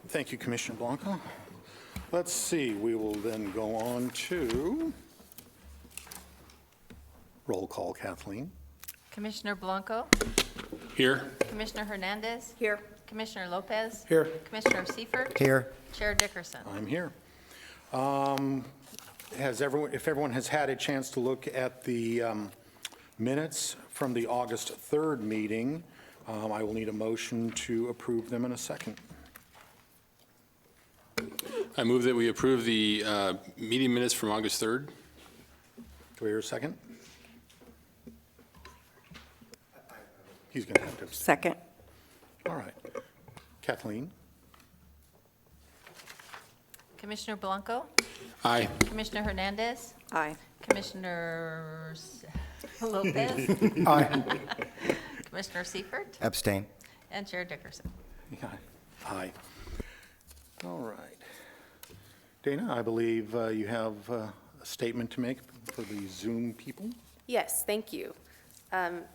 Thank you, Commissioner Blanco. Let's see, we will then go on to roll call. Kathleen? Commissioner Blanco, Here. Commissioner Hernandez, Here. Commissioner Lopez. Here. Commissioner Seifert. Here. Chair Dickerson. I'm here. If everyone has had a chance to look at the minutes from the August 3rd meeting, I will need a motion to approve them in a second. I move that we approve the meeting minutes from August 3rd. Do I hear a second? He's going to have to. Second. All right. Kathleen? Commissioner Blanco, Aye. Commissioner Hernandez, Aye. Commissioner Lopez, Aye. Commissioner Seifert, Abstain. and Chair Dickerson. Yeah. Aye. All right. Dana, I believe you have a statement to make for the Zoom people. Yes, thank you.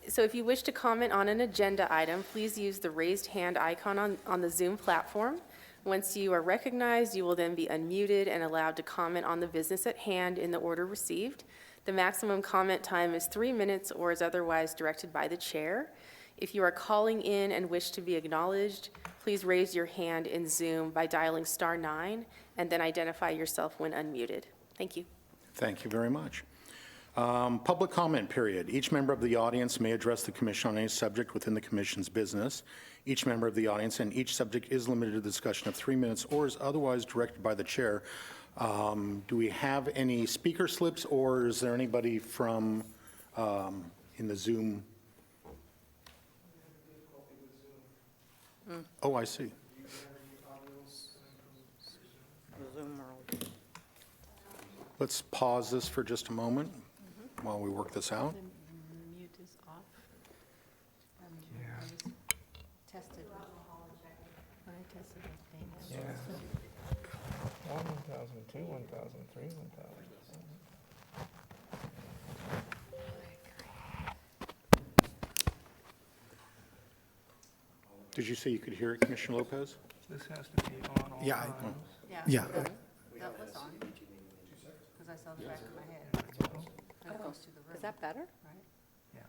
So if you wish to comment on an agenda item, please use the raised hand icon on the Zoom platform. Once you are recognized, you will then be unmuted and allowed to comment on the business at hand in the order received. The maximum comment time is 3 minutes or is otherwise directed by the chair. If you are calling in and wish to be acknowledged, please raise your hand in Zoom by dialing *9 and then identify yourself when unmuted. Thank you. Thank you very much. Public comment period. Each member of the audience may address the commission on any subject within the commission's business. Each member of the audience and each subject is limited to the discussion of 3 minutes or is otherwise directed by the chair. Do we have any speaker slips, or is there anybody from in the Zoom? Oh, I see. Let's pause this for just a moment while we work this out. Mute is off. Tested. When I tested with Dana. 1002, 1003, 1000. Did you say you could hear it, Commissioner Lopez? This has to be on all Yeah, times. Yeah. That was on, because I saw the back of my head. And it goes to the room. Is that better? Right? Yeah.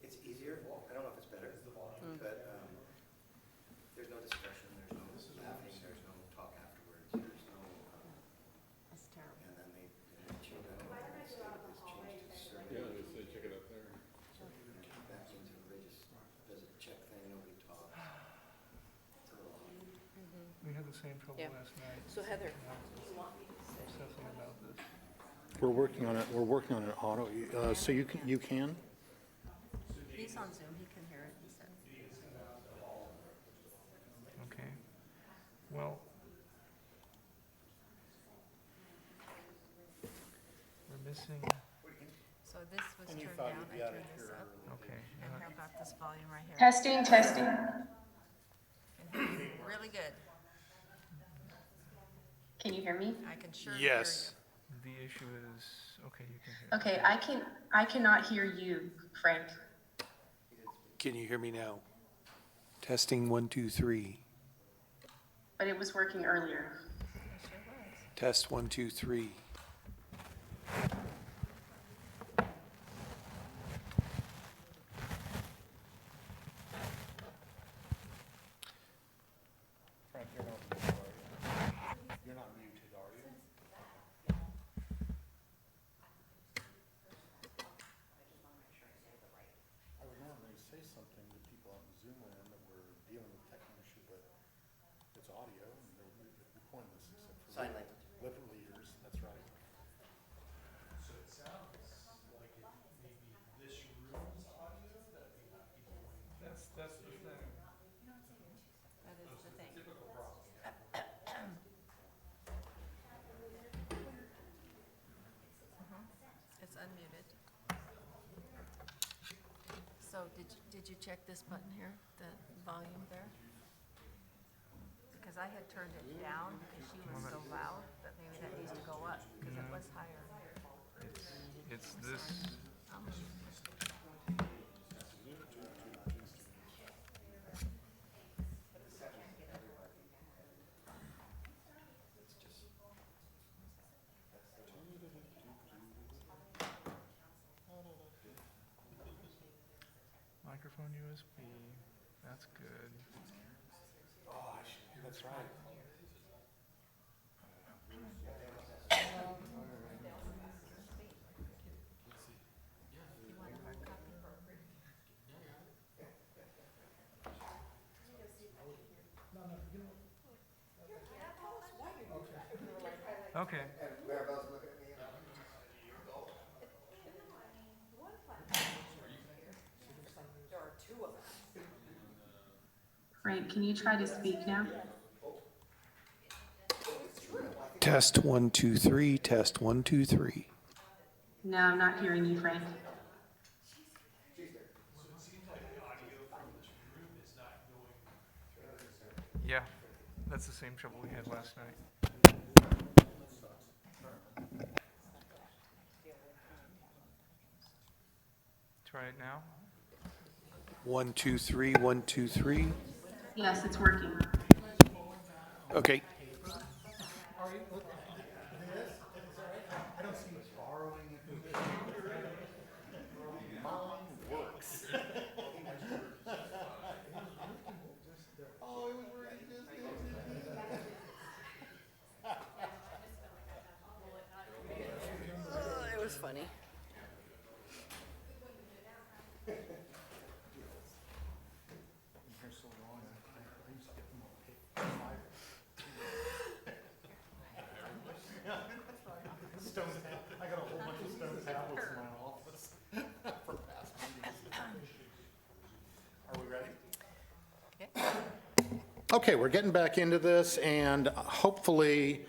It's easier. I don't know if it's better, but there's no discussion, there's no laughing, there's no talk afterwards, there's no, That's terrible. and then they change it. I don't know if it's changed to certain. Yeah, they check it up there. Back into it, just does a check thing, nobody talks. It's a little odd. We had the same trouble Yeah. last night. So Heather, Obsessing about this. We're working on it. We're working on an auto. So you can. He's on Zoom, he can hear it, he said. Okay. Well, we're missing, So this was turned down, I turned this up, okay. and how about this volume right here? Testing, testing. Really good. Can you hear me? I can sure hear you. Yes. The issue is, okay, you can hear. Okay, I cannot hear you, Frank. Can you hear me now? Testing 1, 2, 3. But it was working earlier. Test 1, 2, 3. Frank, you're not muted, are you? You're not muted, are you? I would normally say something to people on Zoom land that we're dealing with technical issue, but it's audio and they're recording this except for Sign language. lip readers. That's right. That's the thing. That is the thing. It's unmuted. So did you check this button here, the volume there? Because I had turned it down because she was so loud, but maybe that needs to go up because it was higher. It's this, Microphone USB, that's good. That's right. Okay. Frank, can you try to speak now? Test 1, 2, 3, test 1, 2, 3. No, I'm not hearing you, Frank. Yeah, that's the same trouble we had last night. Try it now. 1, 2, 3, 1, 2, 3. Yes, it's working. Okay. I don't see borrowing. Mine works. Oh, it was really just. It was funny. I got a whole bunch of stone tablets in my office for past meetings. Are we ready? Okay, we're getting back into this, and hopefully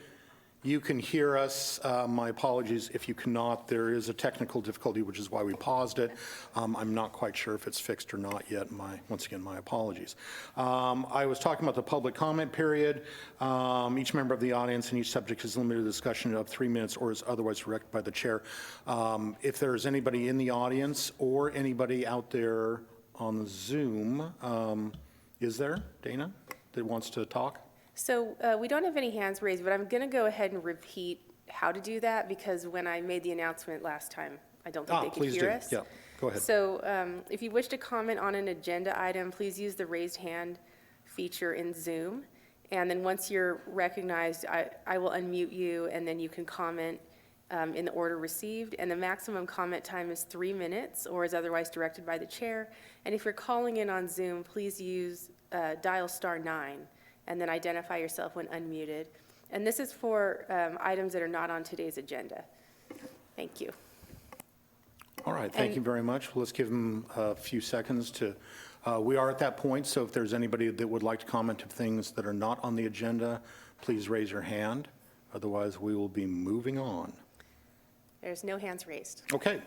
you can hear us. My apologies if you cannot. There is a technical difficulty, which is why we paused it. I'm not quite sure if it's fixed or not yet. Once again, my apologies. I was talking about the public comment period. Each member of the audience and each subject is limited to discussion of 3 minutes or is otherwise directed by the chair. If there is anybody in the audience or anybody out there on the Zoom, is there, Dana, that wants to talk? So we don't have any hands raised, but I'm going to go ahead and repeat how to do that because when I made the announcement last time, I don't think they could Please hear do. us. Yeah, go ahead. So if you wish to comment on an agenda item, please use the raised hand feature in Zoom. And then once you're recognized, I will unmute you, and then you can comment in the order received. And the maximum comment time is 3 minutes or is otherwise directed by the chair. And if you're calling in on Zoom, please use dial *9 and then identify yourself when unmuted. And this is for items that are not on today's agenda. Thank you. All right, thank you very much. Let's give them a few seconds to, we are at that point, so if there's anybody that would like to comment of things that are not on the agenda, please raise your hand. Otherwise, we will be moving on. There's no hands raised. Okay.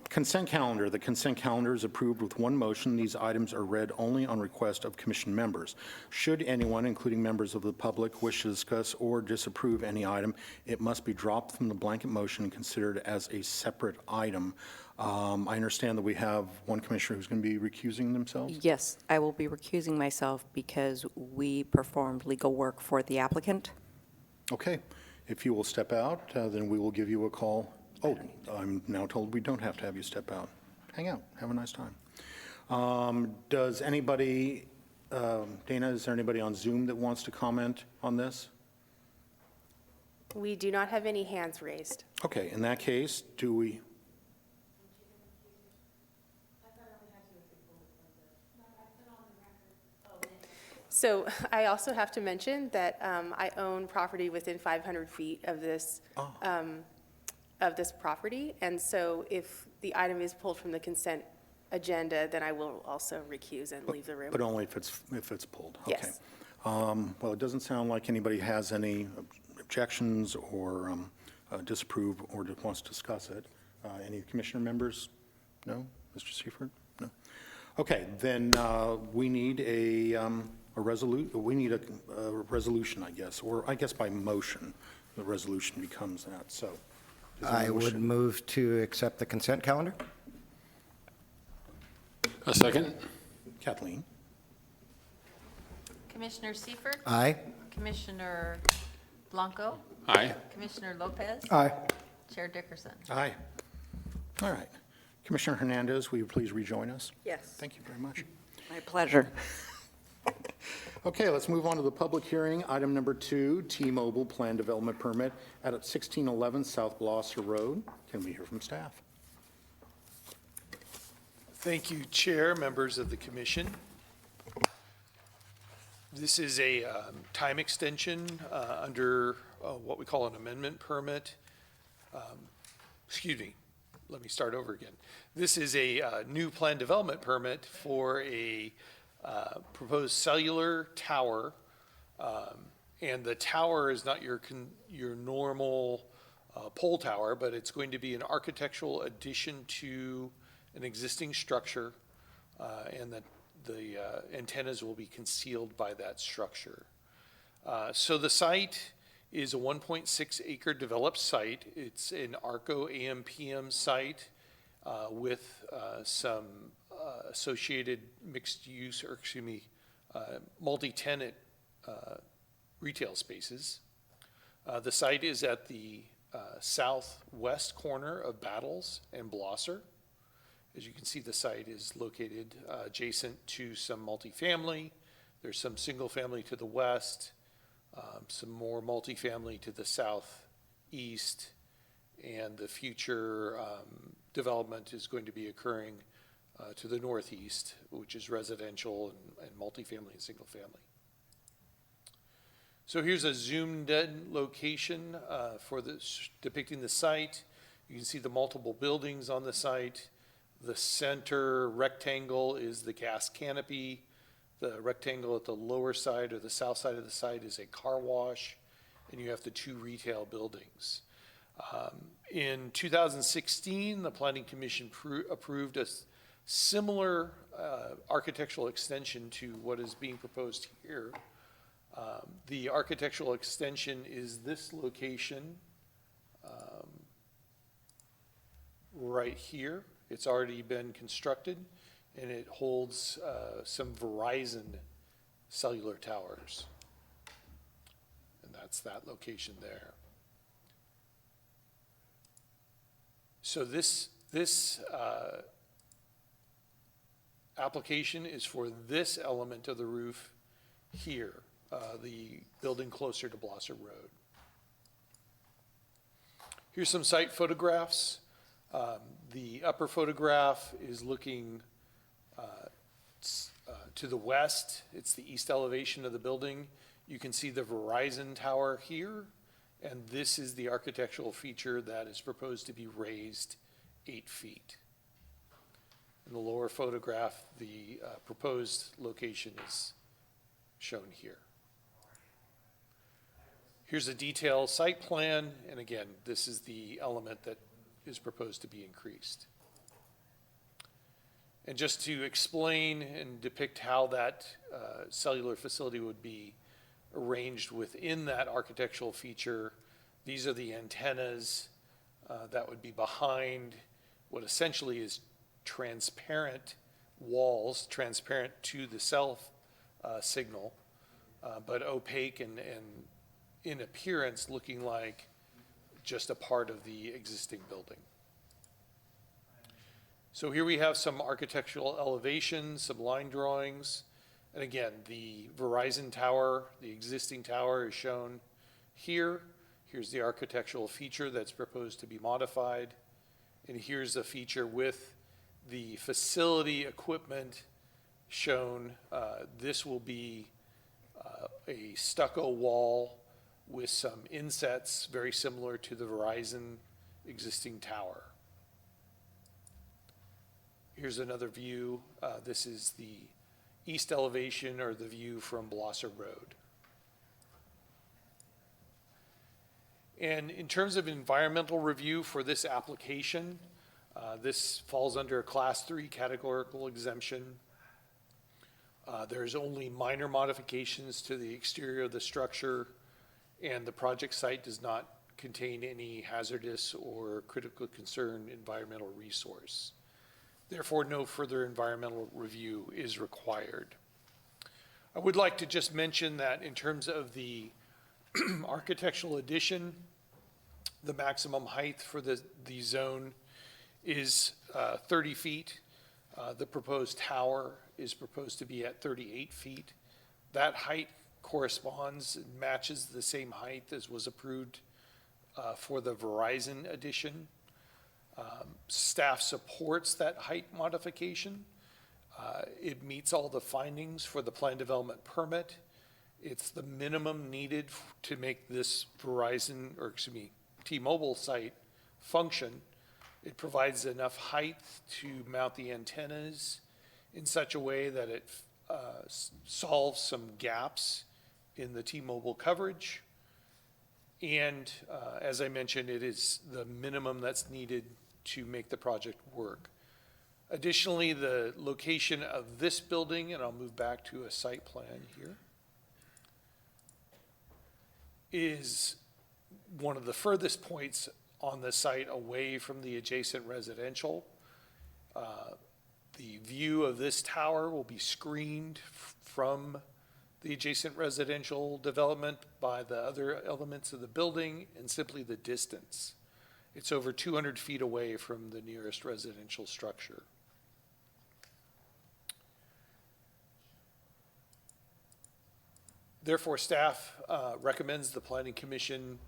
Consent calendar. The consent calendar is approved with one motion. These items are read only on request of commission members. Should anyone, including members of the public, wish to discuss or disapprove any item, it must be dropped from the blanket motion and considered as a separate item. I understand that we have one commissioner who's going to be recusing themselves? Yes, I will be recusing myself because we performed legal work for the applicant. Okay. If you will step out, then we will give you a call. Oh, I'm now told we don't have to have you step out. Hang out. Have a nice time. Does anybody, Dana, is there anybody on Zoom that wants to comment on this? We do not have any hands raised. Okay, in that case, do we? So I also have to mention that I own property within 500 feet of this property, and so if the item is pulled from the consent agenda, then I will also recuse and leave the room. But only if it's pulled? Okay. Yes. Well, it doesn't sound like anybody has any objections or disapprove or wants to discuss it. Any commissioner members? No? Mr. Seifert? No? Okay, then we need a resolution, I guess, or I guess by motion, the resolution becomes that, so. does I anyone wish would to- move to accept the consent calendar. A second? Kathleen? Commissioner Seifert? Aye. Commissioner Blanco? Aye. Commissioner Lopez? Aye. Chair Dickerson? Aye. All right. Commissioner Hernandez, will you please rejoin us? Yes. Thank you very much. My pleasure. Okay, let's move on to the public hearing. Item number 2, T-Mobile Plan Development Permit at 1611 South Gloucester Road. Can we hear from staff? Thank you, Chair, members of the commission. This is a time extension under what we call an amendment permit. Excuse me, let me start over again. This is a new plan development permit for a proposed cellular tower. And the tower is not your normal pole tower, but it's going to be an architectural addition to an existing structure, and that the antennas will be concealed by that structure. So the site is a 1.6 acre developed site. It's an ARCO AM/PM site with some associated mixed use, or excuse me, multi-tenant retail spaces. The site is at the southwest corner of Battles and Gloucester. As you can see, the site is located adjacent to some multifamily. There's some single family to the west, some more multifamily to the southeast, and the future development is going to be occurring to the northeast, which is residential and multifamily and single family. So here's a zoomed in location for depicting the site. You can see the multiple buildings on the site. The center rectangle is the gas canopy. The rectangle at the lower side or the south side of the site is a car wash, and you have the 2 retail buildings. In 2016, the Planning Commission approved a similar architectural extension to what is being proposed here. The architectural extension is this location right here. It's already been constructed, and it holds some Verizon cellular towers. And that's that location there. So this application is for this element of the roof here, the building closer to Gloucester Road. Here's some site photographs. The upper photograph is looking to the west. It's the east elevation of the building. You can see the Verizon tower here, and this is the architectural feature that is proposed to be raised 8 feet. In the lower photograph, the proposed location is shown here. Here's a detailed site plan, and again, this is the element that is proposed to be increased. And just to explain and depict how that cellular facility would be arranged within that architectural feature, these are the antennas that would be behind what essentially is transparent walls, transparent to the cell signal, but opaque and in appearance looking like just a part of the existing building. So here we have some architectural elevations, some line drawings. And again, the Verizon tower, the existing tower is shown here. Here's the architectural feature that's proposed to be modified. And here's a feature with the facility equipment shown. This will be a stucco wall with some insets very similar to the Verizon existing tower. Here's another view. This is the east elevation, or the view from Gloucester Road. And in terms of environmental review for this application, this falls under a Class 3 categorical exemption. There's only minor modifications to the exterior of the structure, and the project site does not contain any hazardous or critical concern environmental resource. Therefore, no further environmental review is required. I would like to just mention that in terms of the architectural addition, the maximum height for the zone is 30 feet. The proposed tower is proposed to be at 38 feet. That height corresponds and matches the same height as was approved for the Verizon addition. Staff supports that height modification. It meets all the findings for the plan development permit. It's the minimum needed to make this Verizon, or excuse me, T-Mobile site function. It provides enough height to mount the antennas in such a way that it solves some gaps in the T-Mobile coverage. And as I mentioned, it is the minimum that's needed to make the project work. Additionally, the location of this building, and I'll move back to a site plan here, is one of the furthest points on the site away from the adjacent residential. The view of this tower will be screened from the adjacent residential development by the other elements of the building and simply the distance. It's over 200 feet away from the nearest residential structure. Therefore, staff recommends the Planning Commission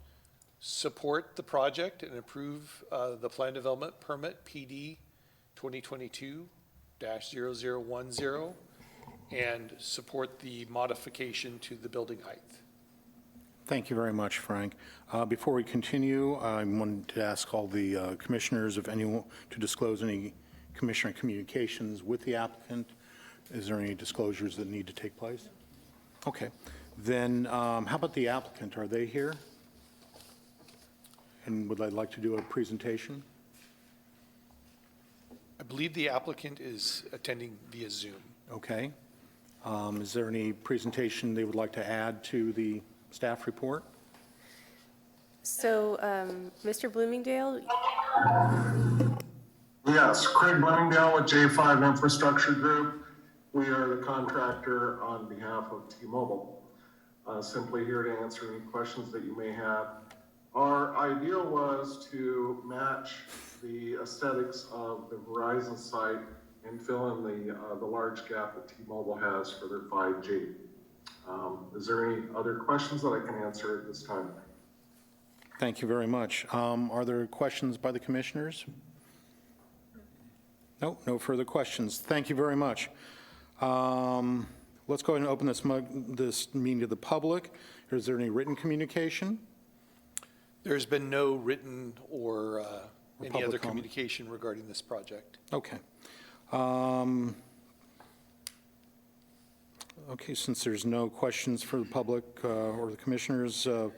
support the project and approve the plan development permit PD 2022-0010 and support the modification to the building height. Thank you very much, Frank. Before we continue, I wanted to ask all the commissioners if anyone to disclose any commissioner communications with the applicant. Is there any disclosures that need to take place? Okay. Then how about the applicant? Are they here? And would they like to do a presentation? I believe the applicant is attending via Zoom. Okay. Is there any presentation they would like to add to the staff report? So, Mr. Bloomingdale, Yes, Craig Bloomingdale with J5 Infrastructure Group. We are the contractor on behalf of T-Mobile. Simply here to answer any questions that you may have. Our idea was to match the aesthetics of the Verizon site and fill in the large gap that T-Mobile has for their 5G. Is there any other questions that I can answer at this time? Thank you very much. Are there questions by the commissioners? No, no further questions. Thank you very much. Let's go ahead and open this meeting to the public. Is there any written communication? There's been no written or any public other comment. communication regarding this project. Okay. Okay, since there's no questions for the public or the commissioners, we'll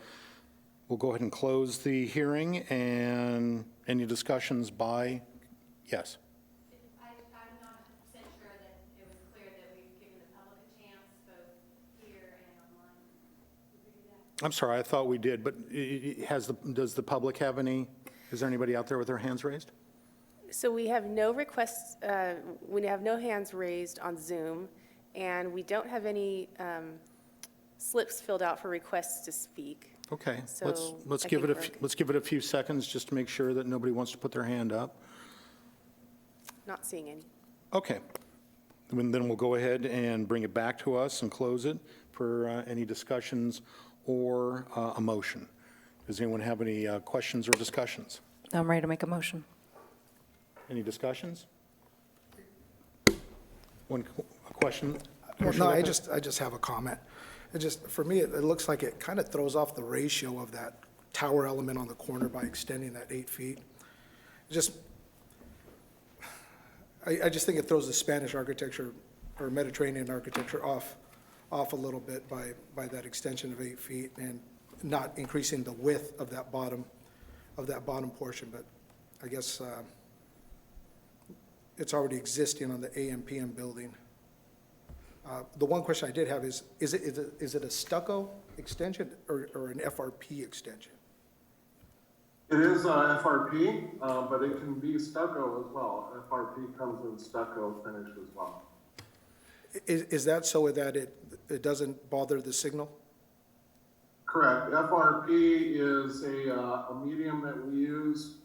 go ahead and close the hearing. And any discussions by, yes? I'm not 100% sure that it was clear that we've given the public a chance, both here and online. Did we do that? I'm sorry, I thought we did, but does the public have any, is there anybody out there with their hands raised? so we have no requests, we have no hands raised on Zoom, and we don't have any slips filled out for requests to speak. Okay, So let's I give it think let's give it a few seconds just to make sure that nobody wants to put their hand up. Not seeing any. Okay. Then we'll go ahead and bring it back to us and close it for any discussions or a motion. Does anyone have any questions or discussions? I'm ready to make a motion. Any discussions? A question? Well, Commissioner no, I Lopez? just have a comment. It just, for me, it looks like it kind of throws off the ratio of that tower element on the corner by extending that 8 feet. Just, I just think it throws the Spanish architecture or Mediterranean architecture off a little bit by that extension of 8 feet and not increasing the width of that bottom portion. But I guess it's already existing on the AM/PM building. The one question I did have is it a stucco extension or an FRP extension? It is FRP, but it can be stucco as well. FRP comes in stucco finish as well. Is that so that it doesn't bother the signal? Correct. FRP is a medium that we use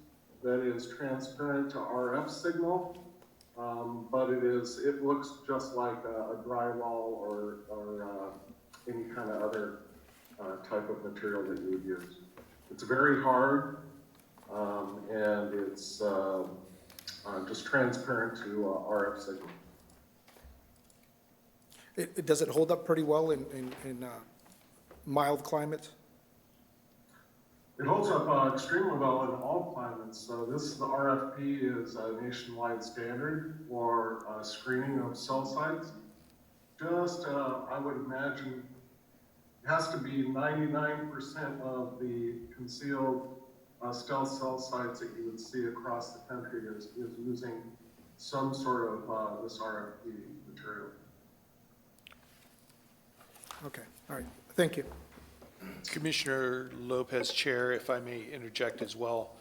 that is transparent to RF signal, but it looks just like a drywall or any kind of other type of material that you would use. It's very hard, and it's just transparent to RF signal. Does it hold up pretty well in mild climates? It holds up extremely well in all climates. So the RFP is a nationwide standard for screening of cell sites. I would imagine, it has to be 99% of the concealed stealth cell sites that you would see across the country is using some sort of this RFP material. Okay, all right, thank you. Commissioner Lopez, Chair, if I may interject as well.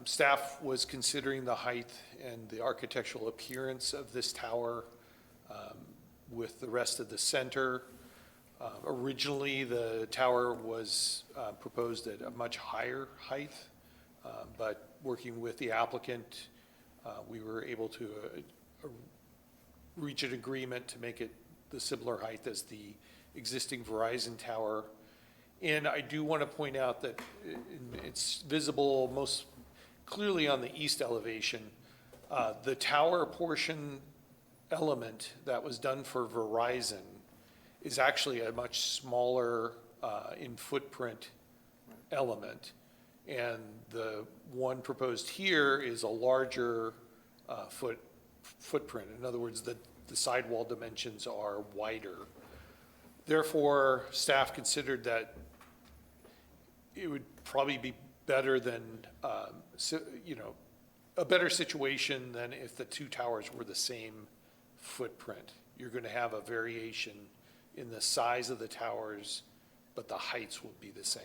Staff was considering the height and the architectural appearance of this tower with the rest of the center. Originally, the tower was proposed at a much higher height, but working with the applicant, we were able to reach an agreement to make it the similar height as the existing Verizon tower. And I do want to point out that it's visible most clearly on the east elevation. The tower portion element that was done for Verizon is actually a much smaller in footprint element. And the one proposed here is a larger footprint. In other words, the sidewall dimensions are wider. Therefore, staff considered that it would probably be better than, a better situation than if the two towers were the same footprint. You're going to have a variation in the size of the towers, but the heights will be the same.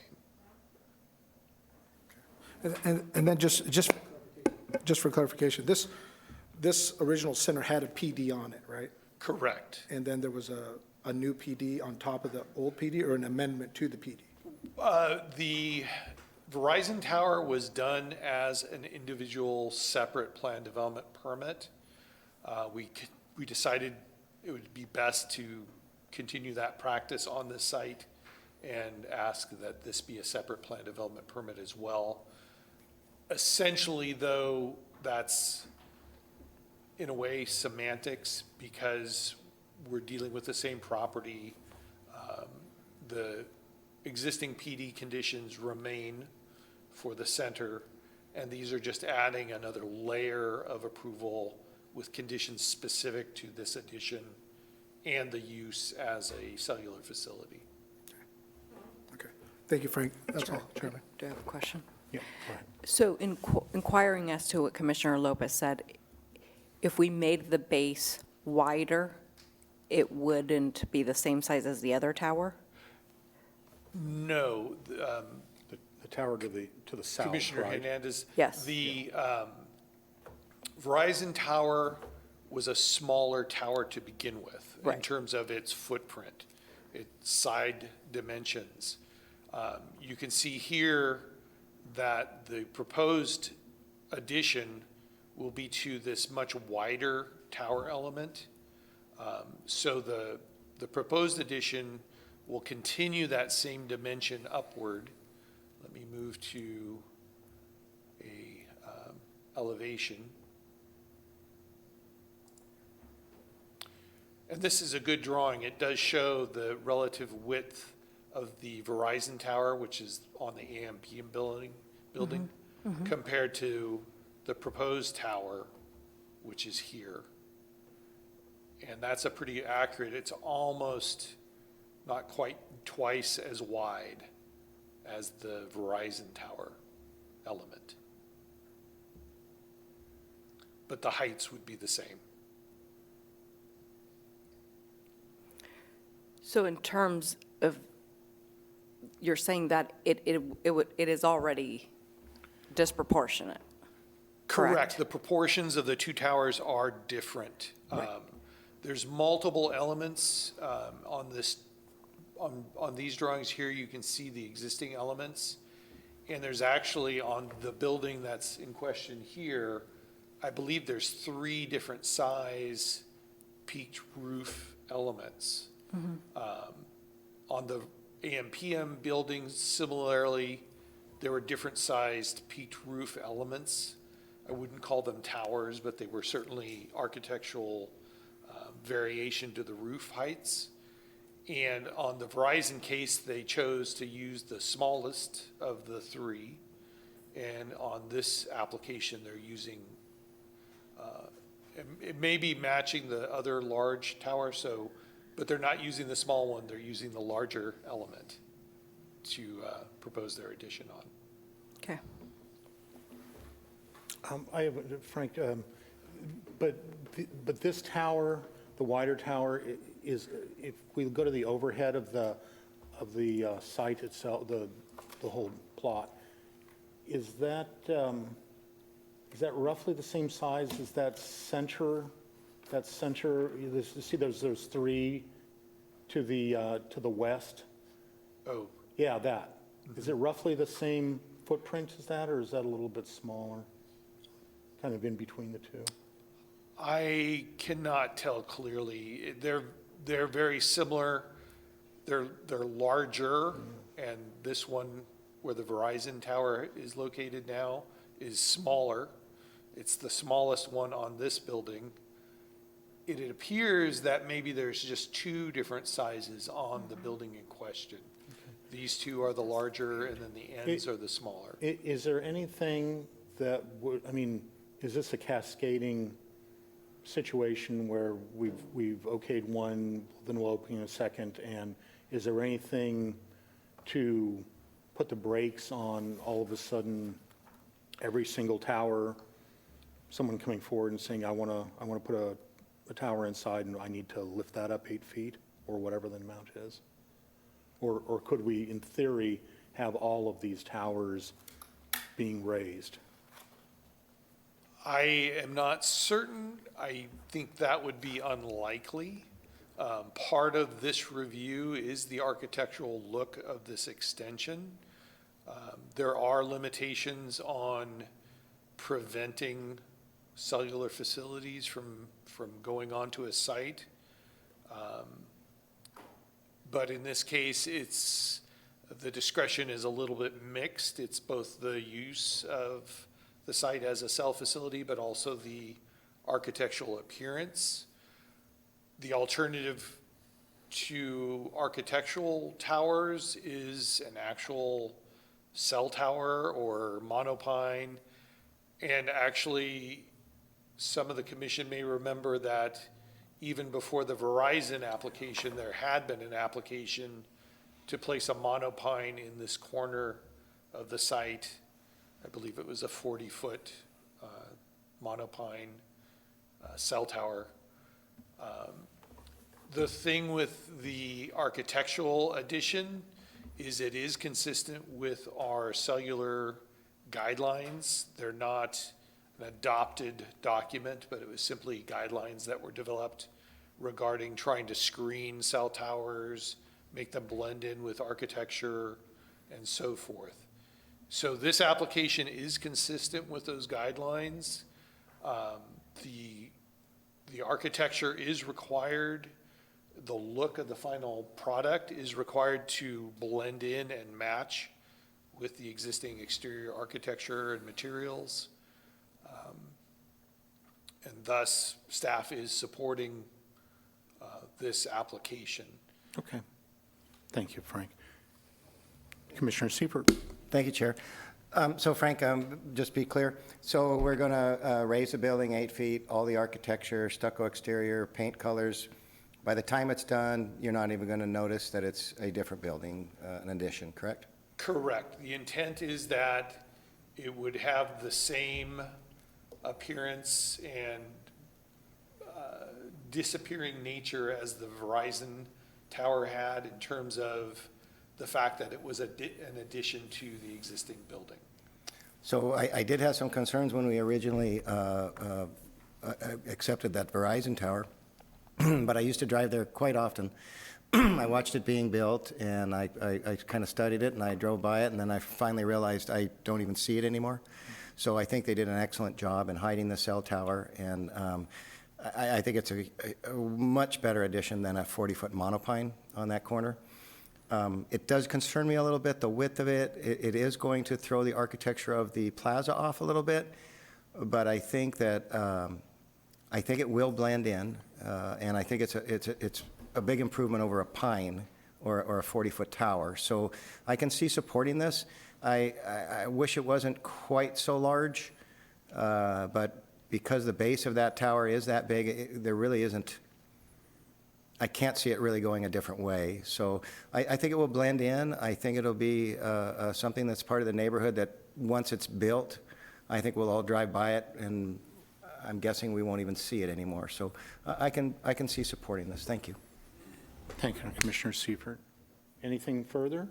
And then just for clarification, this original center had a PD on it, right? Correct. And then there was a new PD on top of the old PD, or an amendment to the PD? The Verizon tower was done as an individual separate plan development permit. We decided it would be best to continue that practice on this site and ask that this be a separate plan development permit as well. Essentially, though, that's in a way semantics because we're dealing with the same property. The existing PD conditions remain for the center, and these are just adding another layer of approval with conditions specific to this addition and the use as a cellular facility. Okay, thank you, Frank. That's all, Chairman. Do I have a question? Yeah, go ahead. So inquiring as to what Commissioner Lopez said, if we made the base wider, it wouldn't be the same size as the other tower? No, The tower to the south, Commissioner right? Hernandez. Yes. The Verizon tower was a smaller tower to begin with in Right. terms of its footprint, its side dimensions. You can see here that the proposed addition will be to this much wider tower element. So the proposed addition will continue that same dimension upward. Let me move to a elevation. And this is a good drawing. It does show the relative width of the Verizon tower, which is on the AMP building, compared to the proposed tower, which is here. And that's a pretty accurate, it's almost not quite twice as wide as the Verizon tower element. But the heights would be the same. So in terms of, you're saying that it is already disproportionate? Correct. The proportions of the two towers are different. Right. There's multiple elements on these drawings here. You can see the existing elements. And there's actually on the building that's in question here, I believe there's 3 different size peaked roof elements. On the AM/PM buildings, similarly, there were different sized peaked roof elements. I wouldn't call them towers, but they were certainly architectural variation to the roof heights. And on the Verizon case, they chose to use the smallest of the 3. And on this application, they're using, it may be matching the other large tower, so, but they're not using the small one, they're using the larger element to propose their addition on. Okay. I have, Frank, but this tower, the wider tower, is, if we go to the overhead of the site itself, the whole plot, is that roughly the same size as that center, you see there's 3 to the west? Oh, Yeah, that. Is it roughly the same footprint as that, or is that a little bit smaller? Kind of in between the two? I cannot tell clearly. They're very similar. They're larger, and this one where the Verizon tower is located now is smaller. It's the smallest one on this building. It appears that maybe there's just 2 different sizes on the building in question. These 2 are the larger, and then the ends are the smaller. Is there anything that would, I mean, is this a cascading situation where we've okayed one, then we'll open a second, and is there anything to put the brakes on all of a sudden every single tower, someone coming forward and saying, I want to put a tower inside and I need to lift that up 8 feet, or whatever the amount is? Or could we, in theory, have all of these towers being raised? I am not certain. I think that would be unlikely. Part of this review is the architectural look of this extension. There are limitations on preventing cellular facilities from going onto a site. But in this case, the discretion is a little bit mixed. It's both the use of the site as a cell facility, but also the architectural appearance. The alternative to architectural towers is an actual cell tower or monopine. And actually, some of the commission may remember that even before the Verizon application, there had been an application to place a monopine in this corner of the site. I believe it was a 40-foot monopine cell tower. The thing with the architectural addition is it is consistent with our cellular guidelines. They're not an adopted document, but it was simply guidelines that were developed regarding trying to screen cell towers, make them blend in with architecture, and so forth. So this application is consistent with those guidelines. The architecture is required. The look of the final product is required to blend in and match with the existing exterior architecture and materials. And thus, staff is supporting this application. Okay. Thank you, Frank. Commissioner Seifert. Thank you, Chair. So Frank, just be clear. So we're going to raise the building 8 feet, all the architecture, stucco exterior, paint colors. By the time it's done, you're not even going to notice that it's a different building, an addition, correct? Correct. The intent is that it would have the same appearance and disappearing nature as the Verizon tower had in terms of the fact that it was an addition to the existing building. So I did have some concerns when we originally accepted that Verizon tower, but I used to drive there quite often. I watched it being built, and I kind of studied it, and I drove by it, and then I finally realized I don't even see it anymore. So I think they did an excellent job in hiding the cell tower, and I think it's a much better addition than a 40-foot monopine on that corner. It does concern me a little bit, the width of it. It is going to throw the architecture of the plaza off a little bit, but I think that I think it will blend in, and I think it's a big improvement over a pine or a 40-foot tower. So I can see supporting this. I wish it wasn't quite so large, but because the base of that tower is that big, there really isn't, I can't see it really going a different way. So I think it will blend in. I think it'll be something that's part of the neighborhood that once it's built, I think we'll all drive by it, and I'm guessing we won't even see it anymore. So I can see supporting this. Thank you. Thank you, Commissioner Seifert. Anything further?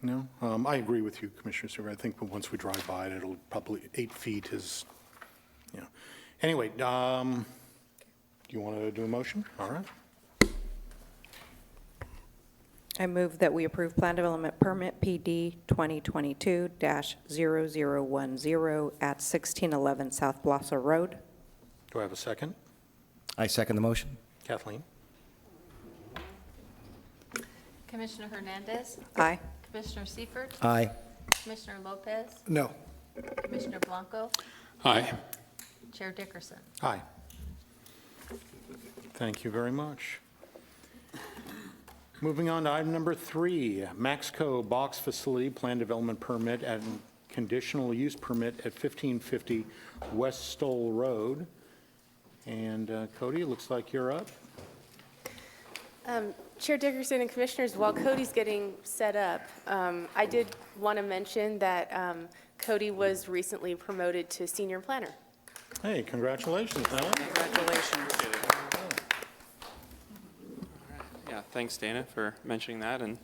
No? I agree with you, Commissioner Seifert. I think once we drive by it, it'll probably, 8 feet is, you know. Anyway, do you want to do a motion? All right. I move that we approve Plan Development Permit PD 2022-0010 at 1611 South Blossom Road. Do I have a second? I second the motion. Kathleen? Commissioner Hernandez, Aye. Commissioner Seifert, Aye. Commissioner Lopez, No. Commissioner Blanco, Aye. Chair Dickerson. Aye. Thank you very much. Moving on to item number 3, Maxco Box Facility Plan Development Permit and Conditional Use Permit at 1550 West Stoll Road. And Cody, it looks like you're up. Chair Dickerson and Commissioners, while Cody's getting set up, I did want to mention that Cody was recently promoted to senior planner. Hey, congratulations, man. Congratulations. Yeah, thanks, Dana, for mentioning that. And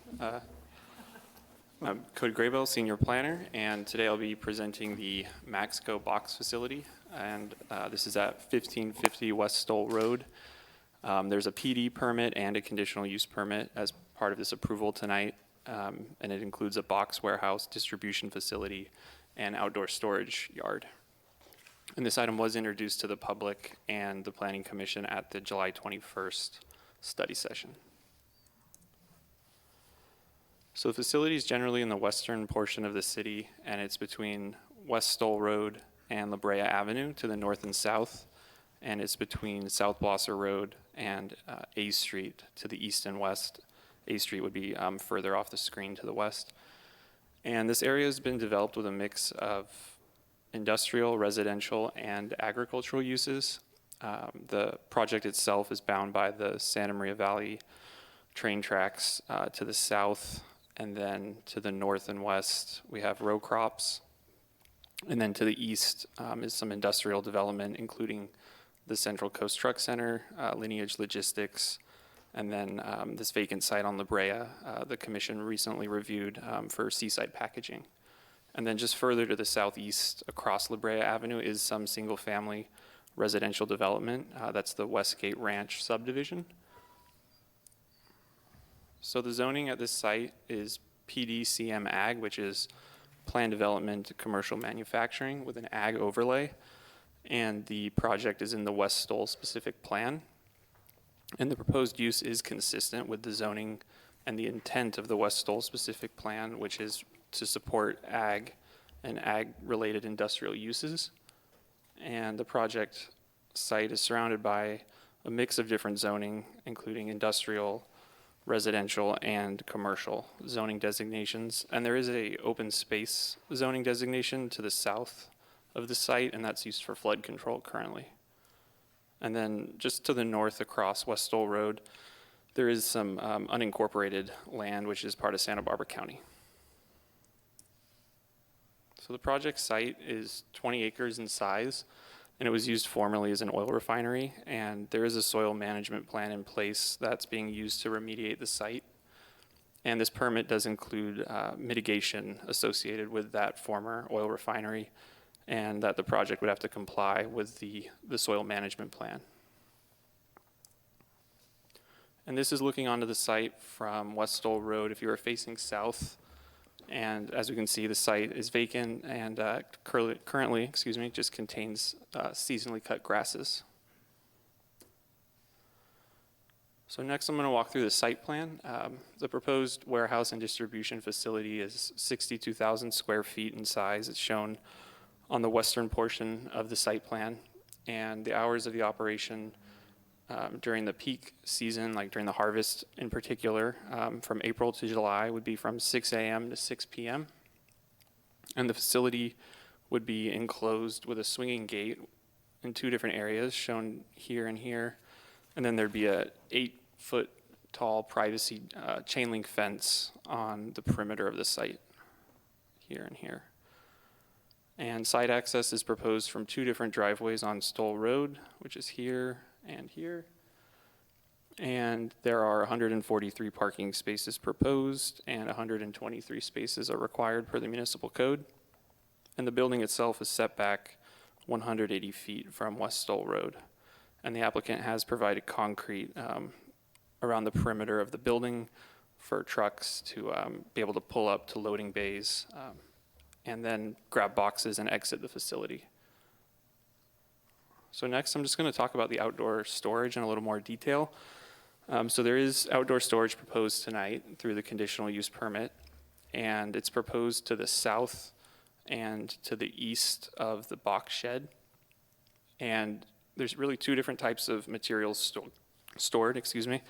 I'm Cody Graybell, Senior Planner, and today I'll be presenting the Maxco Box Facility, and this is at 1550 West Stoll Road. There's a PD permit and a conditional use permit as part of this approval tonight, and it includes a box warehouse, distribution facility, and outdoor storage yard. And this item was introduced to the public and the Planning Commission at the July 21st study session. So the facility is generally in the western portion of the city, and it's between West Stoll Road and La Brea Avenue to the north and south, and it's between South Blossom Road and A Street to the east and west. A Street would be further off the screen to the west. And this area has been developed with a mix of industrial, residential, and agricultural uses. The project itself is bound by the Santa Maria Valley train tracks to the south, and then to the north and west, we have row crops. And then to the east is some industrial development, including the Central Coast Truck Center, Lineage Logistics, and then this vacant site on La Brea, the commission recently reviewed for seaside packaging. And then just further to the southeast across La Brea Avenue is some single-family residential development. That's the Westgate Ranch subdivision. So the zoning at this site is PDCM Ag, which is Plan Development Commercial Manufacturing with an Ag overlay. And the project is in the West Stoll specific plan. And the proposed use is consistent with the zoning and the intent of the West Stoll specific plan, which is to support ag and ag-related industrial uses. And the project site is surrounded by a mix of different zoning, including industrial, residential, and commercial zoning designations. And there is a open space zoning designation to the south of the site, and that's used for flood control currently. And then just to the north across West Stoll Road, there is some unincorporated land, which is part of Santa Barbara County. So the project site is 20 acres in size, and it was used formerly as an oil refinery, and there is a soil management plan in place that's being used to remediate the site. And this permit does include mitigation associated with that former oil refinery, and that the project would have to comply with the soil management plan. And this is looking onto the site from West Stoll Road if you are facing south. And as we can see, the site is vacant and currently, just contains seasonally cut grasses. So next I'm going to walk through the site plan. The proposed warehouse and distribution facility is 62,000 square feet in size. It's shown on the western portion of the site plan. And the hours of the operation during the peak season, like during the harvest in particular, from April to July would be from 6 a.m. to 6 p.m. And the facility would be enclosed with a swinging gate in two different areas shown here and here. And then there'd be a 8-foot tall privacy chain link fence on the perimeter of the site here and here. And site access is proposed from two different driveways on Stoll Road, which is here and here. And there are 143 parking spaces proposed and 123 spaces are required per the municipal code. And the building itself is set back 180 feet from West Stoll Road. And the applicant has provided concrete around the perimeter of the building for trucks to be able to pull up to loading bays and then grab boxes and exit the facility. So next, I'm just going to talk about the outdoor storage in a little more detail. So there is outdoor storage proposed tonight through the conditional use permit, and it's proposed to the south and to the east of the box shed. And there's really two different types of materials stored. It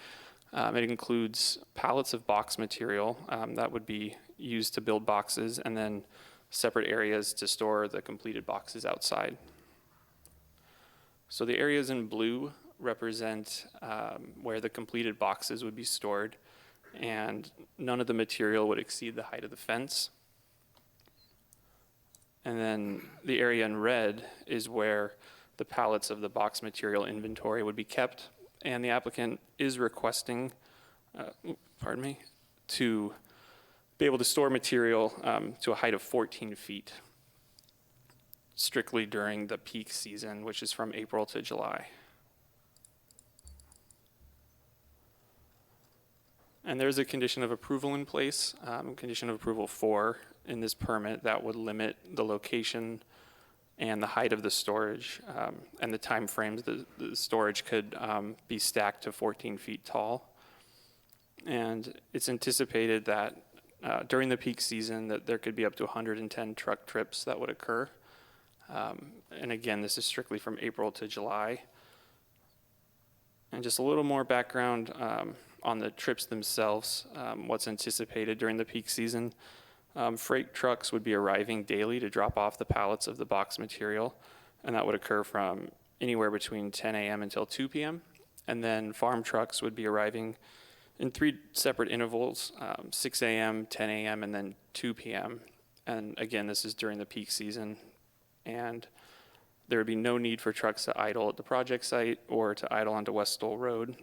includes pallets of box material that would be used to build boxes, and then separate areas to store the completed boxes outside. So the areas in blue represent where the completed boxes would be stored, and none of the material would exceed the height of the fence. And then the area in red is where the pallets of the box material inventory would be kept, and the applicant is requesting, to be able to store material to a height of 14 feet, strictly during the peak season, which is from April to July. And there's a condition of approval in place, condition of approval 4 in this permit that would limit the location and the height of the storage and the time frames. The storage could be stacked to 14 feet tall. And it's anticipated that during the peak season that there could be up to 110 truck trips that would occur. And again, this is strictly from April to July. And just a little more background on the trips themselves, what's anticipated during the peak season. Freight trucks would be arriving daily to drop off the pallets of the box material, and that would occur from anywhere between 10 a.m. until 2 p.m. And then farm trucks would be arriving in 3 separate intervals, 6 a.m., 10 a.m., and then 2 p.m. And again, this is during the peak season. And there would be no need for trucks to idle at the project site or to idle onto West Stoll Road.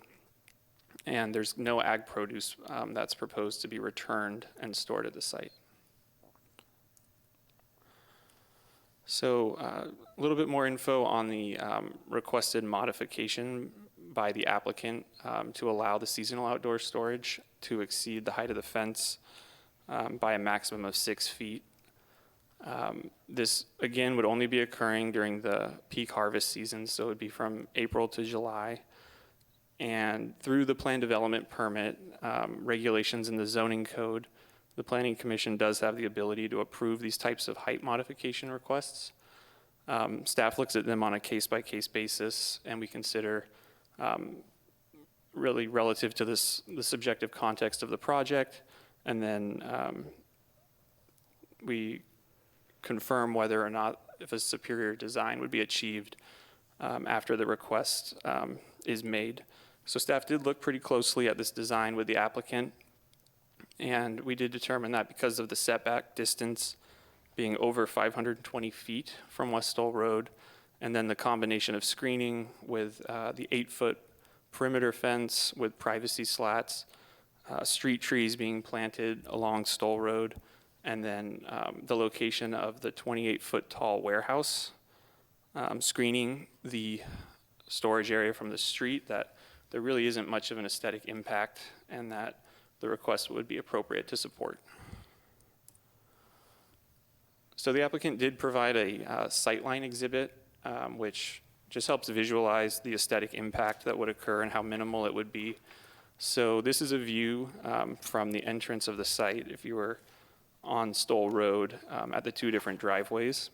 And there's no ag produce that's proposed to be returned and stored at the site. So a little bit more info on the requested modification by the applicant to allow the seasonal outdoor storage to exceed the height of the fence by a maximum of 6 feet. This, again, would only be occurring during the peak harvest season, so it would be from April to July. And through the plan development permit, regulations in the zoning code, the Planning Commission does have the ability to approve these types of height modification requests. Staff looks at them on a case-by-case basis, and we consider really relative to the subjective context of the project, and then we confirm whether or not if a superior design would be achieved after the request is made. So staff did look pretty closely at this design with the applicant, and we did determine that because of the setback distance being over 520 feet from West Stoll Road, and then the combination of screening with the 8-foot perimeter fence with privacy slats, street trees being planted along Stoll Road, and then the location of the 28-foot tall warehouse, screening the storage area from the street that there really isn't much of an aesthetic impact and that the request would be appropriate to support. So the applicant did provide a sightline exhibit, which just helps visualize the aesthetic impact that would occur and how minimal it would be. So this is a view from the entrance of the site if you were on Stoll Road at the two different driveways.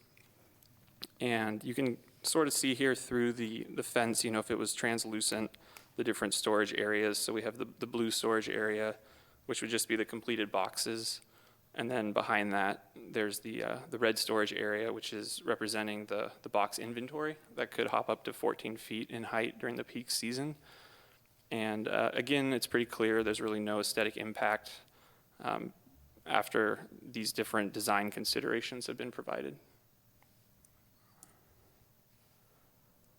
And you can sort of see here through the fence, you know, if it was translucent, the different storage areas. So we have the blue storage area, which would just be the completed boxes. And then behind that, there's the red storage area, which is representing the box inventory that could hop up to 14 feet in height during the peak season. And again, it's pretty clear there's really no aesthetic impact after these different design considerations have been provided.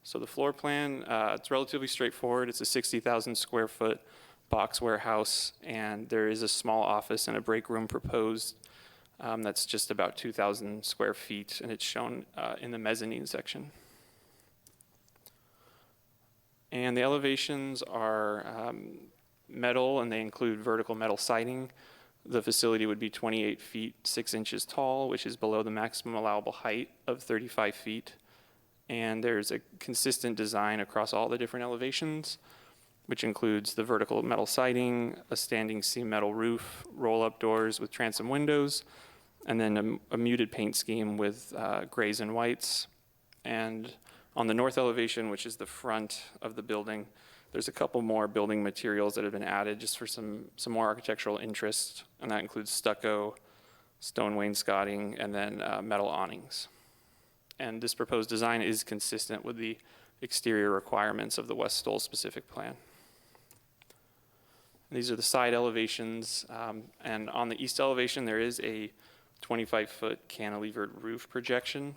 So the floor plan, it's relatively straightforward. It's a 60,000 square foot box warehouse, and there is a small office and a break room proposed that's just about 2,000 square feet, and it's shown in the mezzanine section. And the elevations are metal, and they include vertical metal siding. The facility would be 28 feet 6 inches tall, which is below the maximum allowable height of 35 feet. And there's a consistent design across all the different elevations, which includes the vertical metal siding, a standing seam metal roof, roll-up doors with transom windows, and then a muted paint scheme with grays and whites. And on the north elevation, which is the front of the building, there's a couple more building materials that have been added just for some more architectural interest, and that includes stucco, stone wainscoting, and then metal awnings. And this proposed design is consistent with the exterior requirements of the West Stoll specific plan. These are the side elevations, and on the east elevation there is a 25-foot cantilevered roof projection,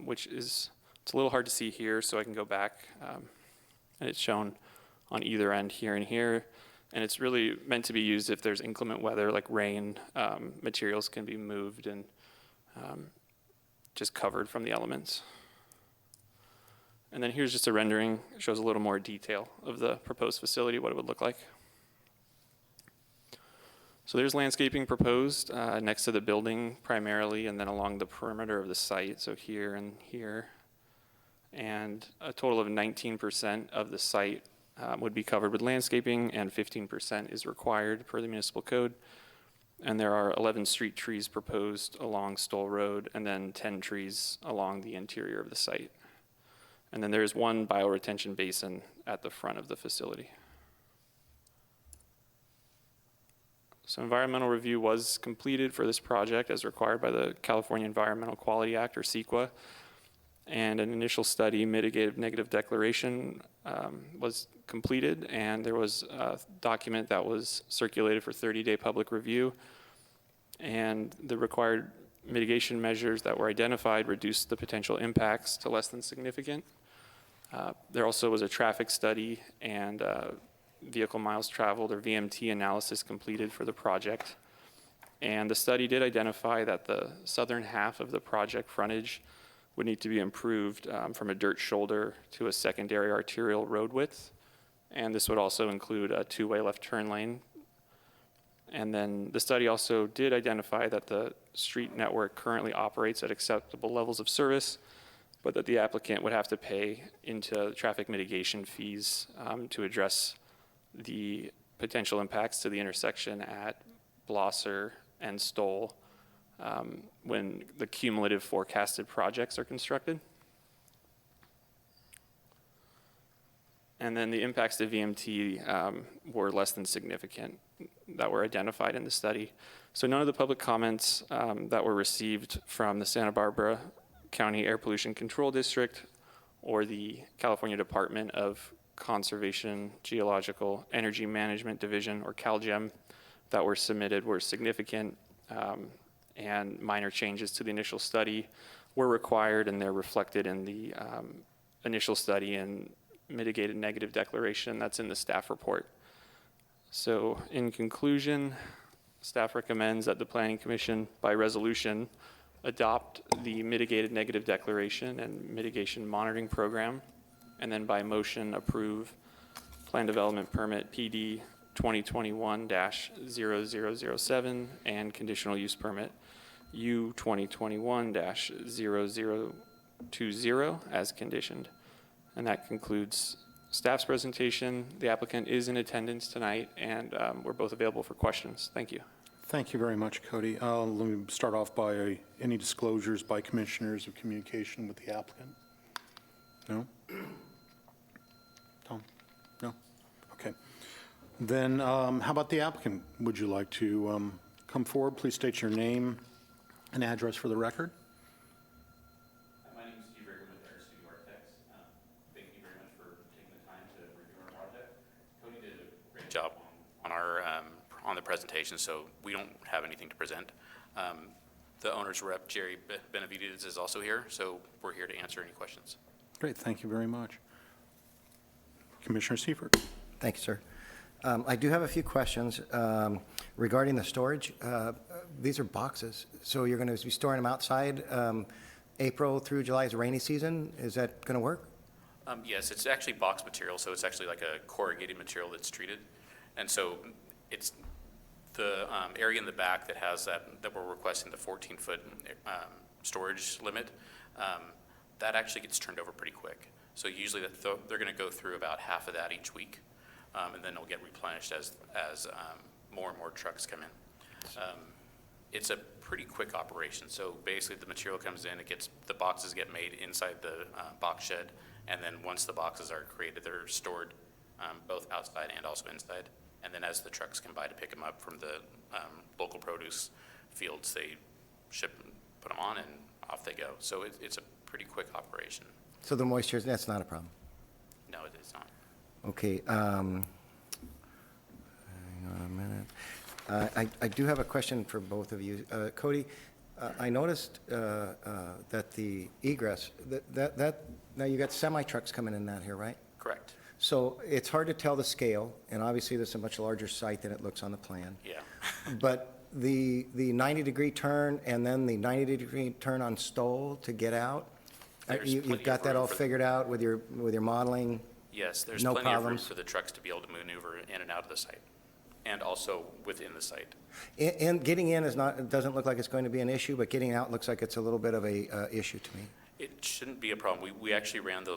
which is, it's a little hard to see here, so I can go back, and it's shown on either end here and here, and it's really meant to be used if there's inclement weather like rain. Materials can be moved and just covered from the elements. And then here's just a rendering. It shows a little more detail of the proposed facility, what it would look like. So there's landscaping proposed next to the building primarily, and then along the perimeter of the site, so here and here. And a total of 19% of the site would be covered with landscaping, and 15% is required per the municipal code. And there are 11 street trees proposed along Stoll Road, and then 10 trees along the interior of the site. And then there's one bioretention basin at the front of the facility. So environmental review was completed for this project as required by the California Environmental Quality Act, or CEQA. And an initial study, mitigated negative declaration, was completed, and there was a document that was circulated for 30-day public review. And the required mitigation measures that were identified reduced the potential impacts to less than significant. There also was a traffic study and vehicle miles traveled, or VMT, analysis completed for the project. And the study did identify that the southern half of the project frontage would need to be improved from a dirt shoulder to a secondary arterial road width. And this would also include a two-way left turn lane. And then the study also did identify that the street network currently operates at acceptable levels of service, but that the applicant would have to pay into traffic mitigation fees to address the potential impacts to the intersection at Gloucester and Stoll when the cumulative forecasted projects are constructed. And then the impacts to VMT were less than significant that were identified in the study. So none of the public comments that were received from the Santa Barbara County Air Pollution Control District or the California Department of Conservation, Geological, Energy Management Division, or CalGEM, that were submitted were significant, and minor changes to the initial study were required, and they're reflected in the initial study and mitigated negative declaration that's in the staff report. So in conclusion, staff recommends that the Planning Commission, by resolution, adopt the mitigated negative declaration and mitigation monitoring program, and then by motion approve Plan Development Permit PD 2021-0007, and Conditional Use Permit U 2021-0020 as conditioned. And that concludes staff's presentation. The applicant is in attendance tonight, and we're both available for questions. Thank you. Thank you very much, Cody. Let me start off by any disclosures by commissioners of communication with the applicant? No? Tom? No? Okay. Then how about the applicant? Would you like to come forward? Please state your name and address for the record. My name is Steve Riggin with Air Studio Architects. Thank you very much for taking the time to review our project. Cody did a great job on our on the presentation, so we don't have anything to present. The owner's rep, Jerry Benavides, is also here, so we're here to answer any questions. Great, thank you very much. Commissioner Seifert. Thank you, sir. I do have a few questions regarding the storage. These are boxes, so you're going to be storing them outside April through July is rainy season. Is that going to work? Yes, it's actually box material, so it's actually like a corrugated material that's treated. And so it's the area in the back that has that we're requesting the 14-foot storage limit, that actually gets turned over pretty quick. So usually they're going to go through about half of that each week, and then it'll get replenished as more and more trucks come in. It's a pretty quick operation. So basically the material comes in, the boxes get made inside the box shed, and then once the boxes are created, they're stored both outside and also inside. And then as the trucks come by to pick them up from the local produce fields, they ship, put them on, and off they go. So it's a pretty quick operation. So the moisture, that's not a problem? No, it is not. Okay. Hang on a minute. I do have a question for both of you. Cody, I noticed that the egress, now you got semi-trucks coming in that here, right? Correct. So it's hard to tell the scale, and obviously this is a much larger site than it looks on the plan. Yeah. But the 90-degree turn and then the 90-degree turn on Stoll to get out, you've got that all figured out with your modeling? Yes, there's No plenty of room problems? for the trucks to be able to maneuver in and out of the site, and also within the site. And getting in doesn't look like it's going to be an issue, but getting out looks like it's a little bit of a issue to me. It shouldn't be a problem. We actually ran the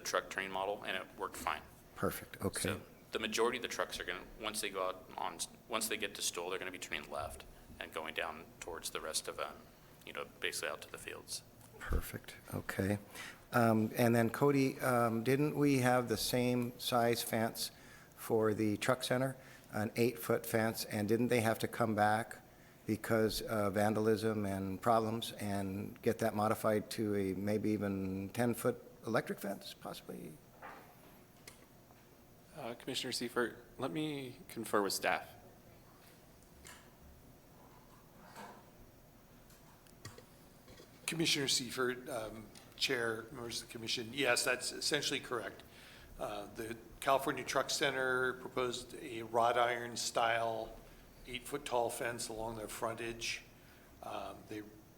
truck train model, and it worked fine. Perfect, okay. So the majority of the trucks are going to, once they get to Stoll, they're going to be turning left and going down towards the rest of, basically out to the fields. Perfect, okay. And then Cody, didn't we have the same size fence for the truck center, an 8-foot fence, and didn't they have to come back because of vandalism and problems and get that modified to a maybe even 10-foot electric fence, possibly? Commissioner Seifert, let me confer with staff. Commissioner Seifert, Chair, members of the commission, yes, that's essentially correct. The California Truck Center proposed a wrought iron style 8-foot tall fence along their frontage.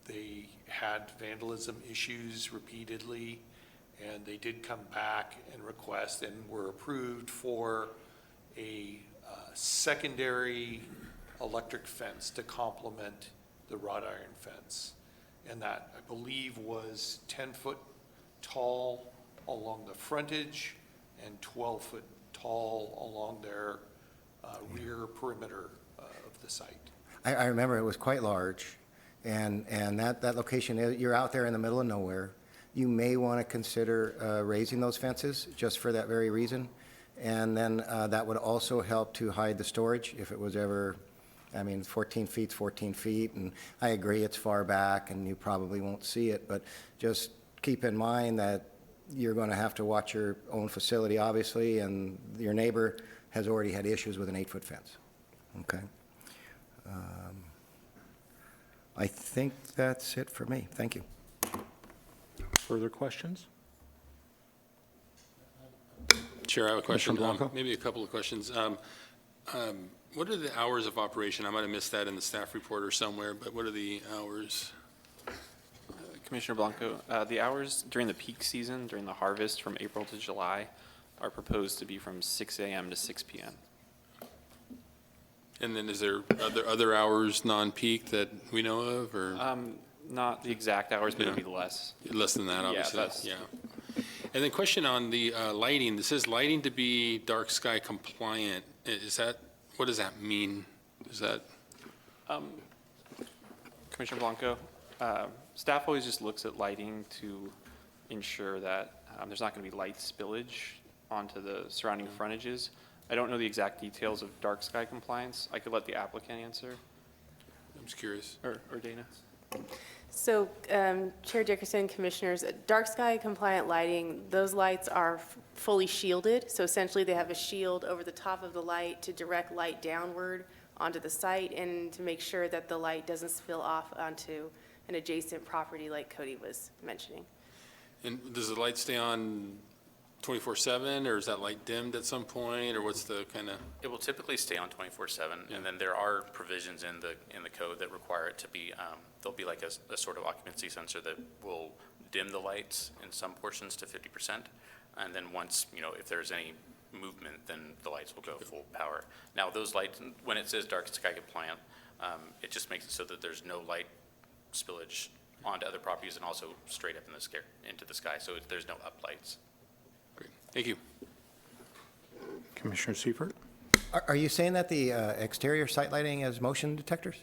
They had vandalism issues repeatedly, and they did come back and request and were approved for a secondary electric fence to complement the wrought iron fence. And that, I believe, was 10-foot tall along the frontage and 12-foot tall along their rear perimeter of the site. I remember it was quite large, and that location, you're out there in the middle of nowhere. You may want to consider raising those fences just for that very reason. And then that would also help to hide the storage if it was ever, 14 feet's 14 feet, and I agree it's far back and you probably won't see it, but just keep in mind that you're going to have to watch your own facility, obviously, and your neighbor has already had issues with an 8-foot fence. Okay. I think that's it for me. Thank you. Further questions? Chair, I have a question. Commissioner Blanco? Maybe a couple of questions. What are the hours of operation? I might have missed that in the staff report or somewhere, but what are the hours? Commissioner Blanco, the hours during the peak season, during the harvest from April to July, are proposed to be from 6 a.m. to 6 p.m. And then is there other hours non-peak that we know of, or Not the exact hours, but it'd be less. less than that, Yeah, obviously? that's- And then question on the lighting. This says lighting to be dark sky compliant. Is that, what does that mean? Is that, Commissioner Blanco, staff always just looks at lighting to ensure that there's not going to be light spillage onto the surrounding frontages. I don't know the exact details of dark sky compliance. I could let the applicant answer, I'm just curious. or Dana. So, Chair Dickerson, Commissioners, dark sky compliant lighting, those lights are fully shielded. So essentially, they have a shield over the top of the light to direct light downward onto the site and to make sure that the light doesn't spill off onto an adjacent property like Cody was mentioning. And does the light stay on 24/7, or is that light dimmed at some point, or what's the kind of? It will typically stay on 24/7, and then there are provisions in the code that require it to be, there'll be like a sort of occupancy sensor that will dim the lights in some portions to 50%. And then once, if there's any movement, then the lights will go full power. Now, those lights, when it says dark sky compliant, it just makes it so that there's no light spillage onto other properties and also straight up in into the sky, so there's no up lights. Great, thank you. Commissioner Seifert? Are you saying that the exterior site lighting has motion detectors?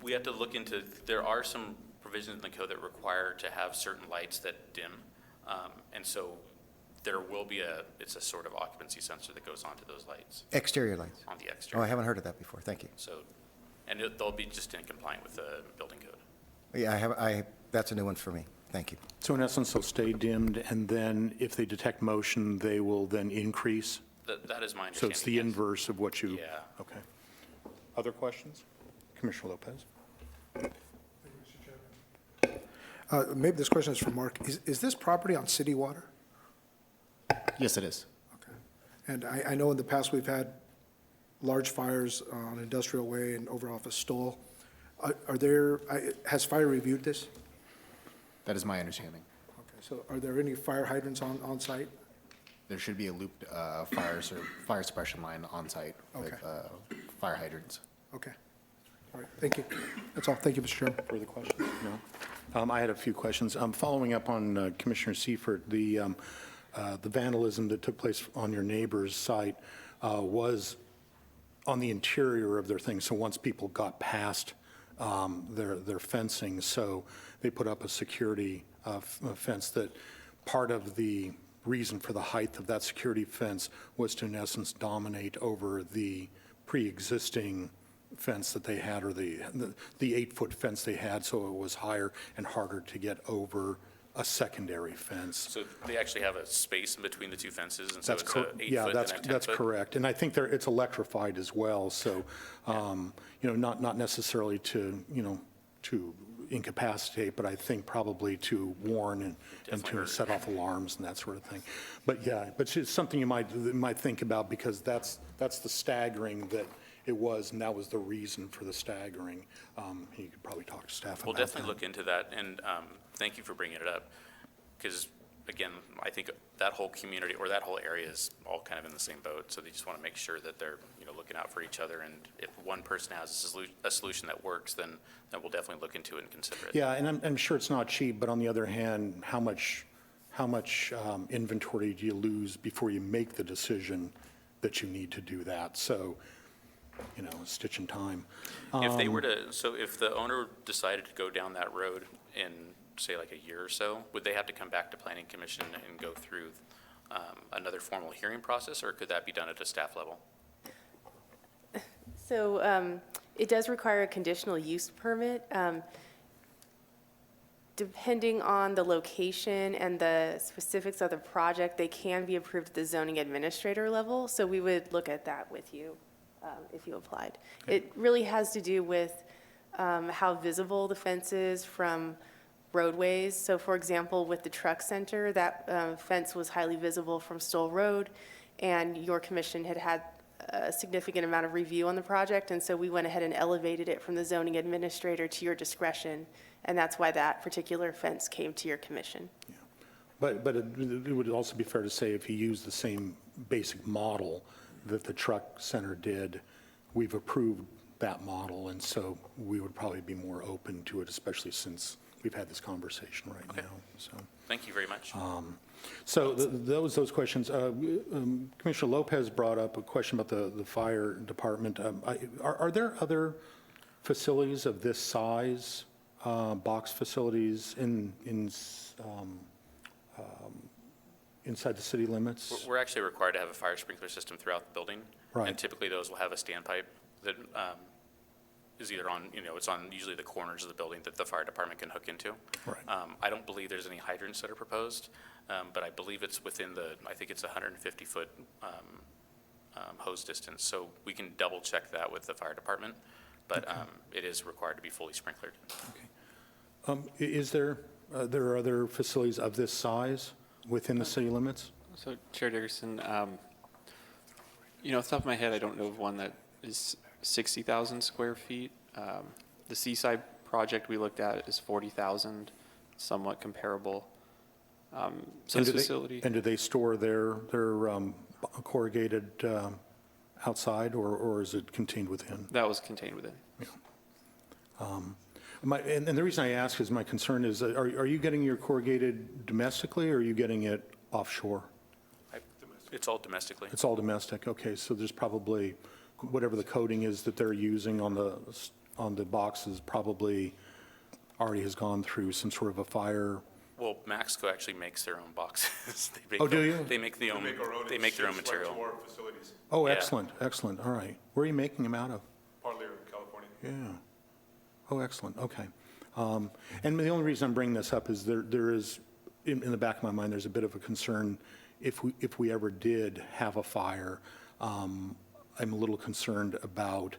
We have to look into, there are some provisions in the code that require to have certain lights that dim, and so there will be it's a sort of occupancy sensor that goes onto those lights, Exterior lights? on the Oh, exterior. I haven't heard of that before. Thank you. So, and they'll be just in compliant with the building code. Yeah, that's a new one for me. Thank you. So in essence, they'll stay dimmed, and then if they detect motion, they will then increase? That is my So understanding. it's the yes. inverse of what you? Yeah. Okay. Other questions? Commissioner Lopez? Maybe this question is for Mark. Is this property on city water? Yes, it is. Okay. And I know in the past we've had large fires on Industrial Way and over off of Stoll. Has fire reviewed this? That is my understanding. Okay, so are there any fire hydrants on site? There should be a looped fire suppression line on site with fire hydrants. Okay. All right, thank you. That's all. Thank you, Mr. Chairman. Further questions? No? I had a few questions. Following up on Commissioner Seifert, the vandalism that took place on your neighbor's site was on the interior of their thing. So once people got past their fencing, so they put up a security fence that part of the reason for the height of that security fence was to, in essence, dominate over the pre-existing fence that they had, or the 8-foot fence they had, so it was higher and harder to get over a secondary fence. So they actually have a space in between the two fences, and so That's it's a 8 foot yeah, and a 10 foot? that's correct. And I think it's electrified as well, so, not necessarily to incapacitate, but I think probably to warn and to set off alarms and that sort of thing. But yeah, but it's something you might think about, because that's the staggering that it was, and that was the reason for the staggering. You could probably talk to staff about that. We'll definitely look into that, and thank you for bringing it up, because, again, I think that whole community, or that whole area is all kind of in the same boat, so they just want to make sure that they're, looking out for each other, and if one person has a solution that works, then we'll definitely look into it and consider it. Yeah, and I'm sure it's not cheap, but on the other hand, how much inventory do you lose before you make the decision that you need to do that? So, a stitch in time. If they were to, so if the owner decided to go down that road in, say, like a year or so, would they have to come back to Planning Commission and go through another formal hearing process, or could that be done at a staff level? So it does require a conditional use permit. Depending on the location and the specifics of the project, they can be approved at the zoning administrator level. So we would look at that with you if you applied. It really has to do with how visible the fence is from roadways. So for example, with the truck center, that fence was highly visible from Stoll Road, and your commission had a significant amount of review on the project, and so we went ahead and elevated it from the zoning administrator to your discretion, and that's why that particular fence came to your commission. But it would also be fair to say if you use the same basic model that the truck center did, we've approved that model, and so we would probably be more open to it, especially since we've had this conversation right now, so. Thank you very much. So those questions, Commissioner Lopez brought up a question about the fire department. Are there other facilities of this size, box facilities inside the city limits? We're actually required to have a fire sprinkler system throughout the building. Right. And typically those will have a standpipe that is either on, it's on usually the corners of the building that the fire department can hook into. Right. I don't believe there's any hydrants that are proposed, but I believe it's within I think it's 150-foot hose distance. So we can double check that with the fire department, but it is required to be fully sprinklered. Is there are other facilities of this size within the city limits? So Chair Dickerson, off the top of my head, I don't know of one that is 60,000 square feet. The Seaside project we looked at is 40,000, somewhat comparable. So this facility. And do they store their corrugated outside, or is it contained within? That was contained within. And the reason I ask is my concern is, are you getting your corrugated domestically, or are you getting it offshore? It's all domestically. It's all domestic, okay, so there's probably, whatever the coating is that they're using on the boxes probably already has gone through some sort of a fire. Well, Maxco actually makes their own boxes. Do you? They make their own material. Oh, Yeah. excellent, excellent, all right. Where are you making them out of? Partly in California. Yeah. Oh, excellent, okay. And the only reason I'm bringing this up is there is, in the back of my mind, there's a bit of a concern if we ever did have a fire. I'm a little concerned about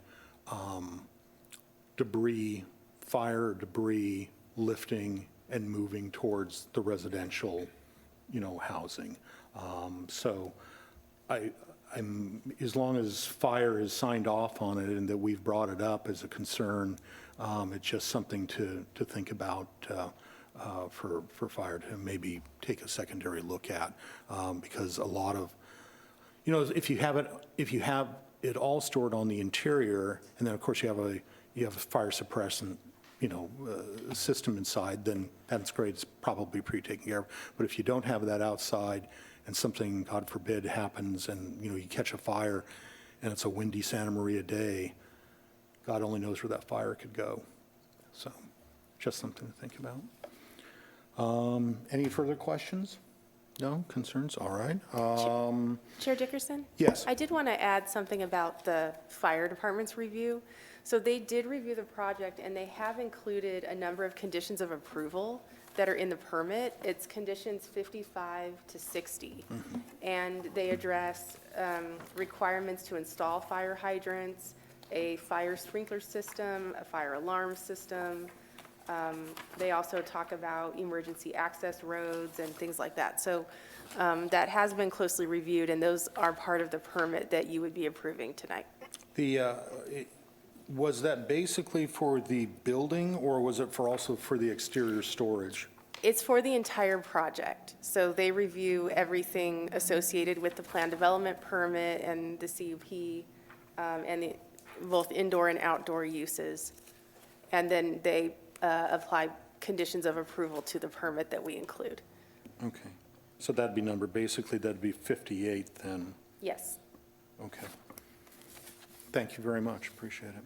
fire debris lifting and moving towards the residential, housing. So I'm, as long as fire is signed off on it and that we've brought it up as a concern, it's just something to think about for fire to maybe take a secondary look at, because a lot of, if you have it all stored on the interior, and then of course you have a fire suppressant, system inside, then that's great. It's probably pretty taken care of. But if you don't have that outside, and something, God forbid, happens, and you catch a fire, and it's a windy Santa Maria day, God only knows where that fire could go. So, just something to think about. Any further questions? No concerns? All right. Chair Dickerson? Yes. I did want to add something about the fire department's review. So they did review the project, and they have included a number of conditions of approval that are in the permit. It's conditions 55 to 60. And they address requirements to install fire hydrants, a fire sprinkler system, a fire alarm system. They also talk about emergency access roads and things like that. So that has been closely reviewed, and those are part of the permit that you would be approving tonight. Was that basically for the building, or was it also for the exterior storage? It's for the entire project. So they review everything associated with the plan development permit and the CUP, and both indoor and outdoor uses. And then they apply conditions of approval to the permit that we include. Okay. So that'd be basically that'd be 58 then. Yes. Okay. Thank you very much. Appreciate it.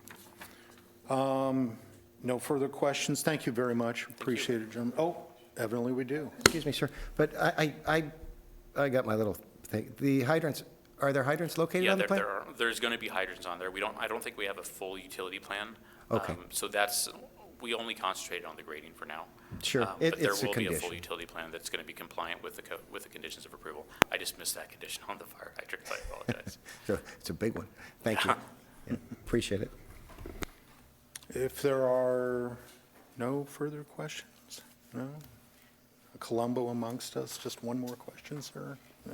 No further questions. Thank you very much. Appreciate it, gentlemen. Oh, evidently we do. Excuse me, sir, but I got my little thing. The hydrants, are there hydrants located on the plan? Yeah, there's going to be hydrants on there. I don't think we have a full utility plan. Okay. So we only concentrated on the grading for now. Sure, But there it's a will be a full condition. utility plan that's going to be compliant with the conditions of approval. I just missed that condition on the fire hydrant. I apologize. So it's a big one. Thank you. Yeah, appreciate it. If there are no further questions, no? A Columbo amongst us, just one more question, sir? No?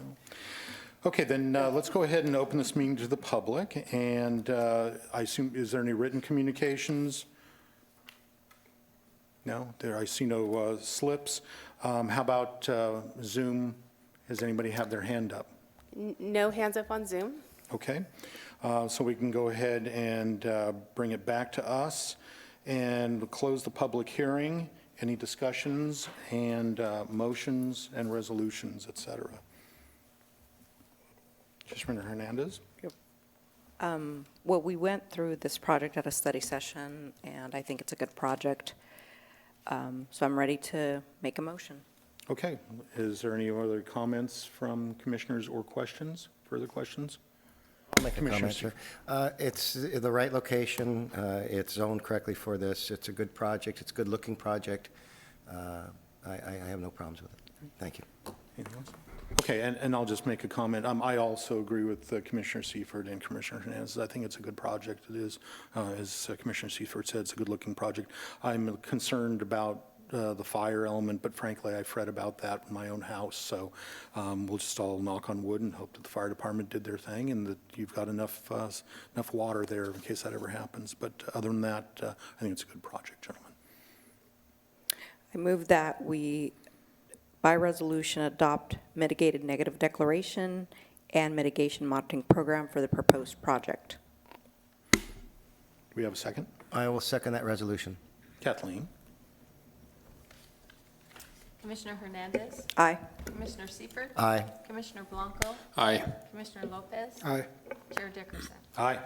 Okay, then let's go ahead and open this meeting to the public, and I assume, is there any written communications? No? There, I see no slips. How about Zoom? Does anybody have their hand up? No hands up on Zoom. Okay. So we can go ahead and bring it back to us and close the public hearing. Any discussions and motions and resolutions, et cetera? Commissioner Hernandez? Well, we went through this project at a study session, and I think it's a good project. So I'm ready to make a motion. Okay. Is there any other comments from commissioners or questions, further questions? I'll make a comment, sir. It's the right location. It's zoned correctly for this. It's a good project. It's a good-looking project. I have no problems with it. Thank you. Anything else? Okay, and I'll just make a comment. I also agree with Commissioner Seifert and Commissioner Hernandez. I think it's a good project. It is, as Commissioner Seifert said, it's a good-looking project. I'm concerned about the fire element, but frankly, I fret about that in my own house. So we'll just all knock on wood and hope that the fire department did their thing and that you've got enough water there in case that ever happens. But other than that, I think it's a good project, gentlemen. I move that we, by resolution, adopt mitigated negative declaration and mitigation monitoring program for the proposed project. Do we have a second? I will second that resolution. Kathleen? Commissioner Hernandez. Aye. Commissioner Seifert. Aye. Commissioner Blanco. Aye. Commissioner Lopez. Aye. Chair Dickerson. Aye.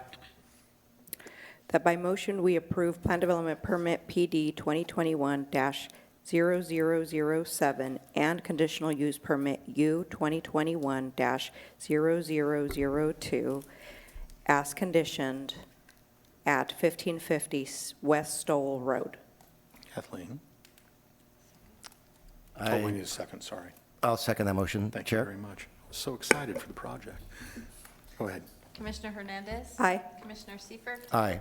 That by motion, we approve Plan Development Permit PD 2021-0007 and Conditional Use Permit U 2021-0002 as conditioned at 1550 West Stoll Road. Kathleen? Oh, we need a second, sorry. I'll second that motion, Thank Chair. you very much. I was so excited for the project. Go ahead. Commissioner Hernandez. Aye. Commissioner Seifert. Aye.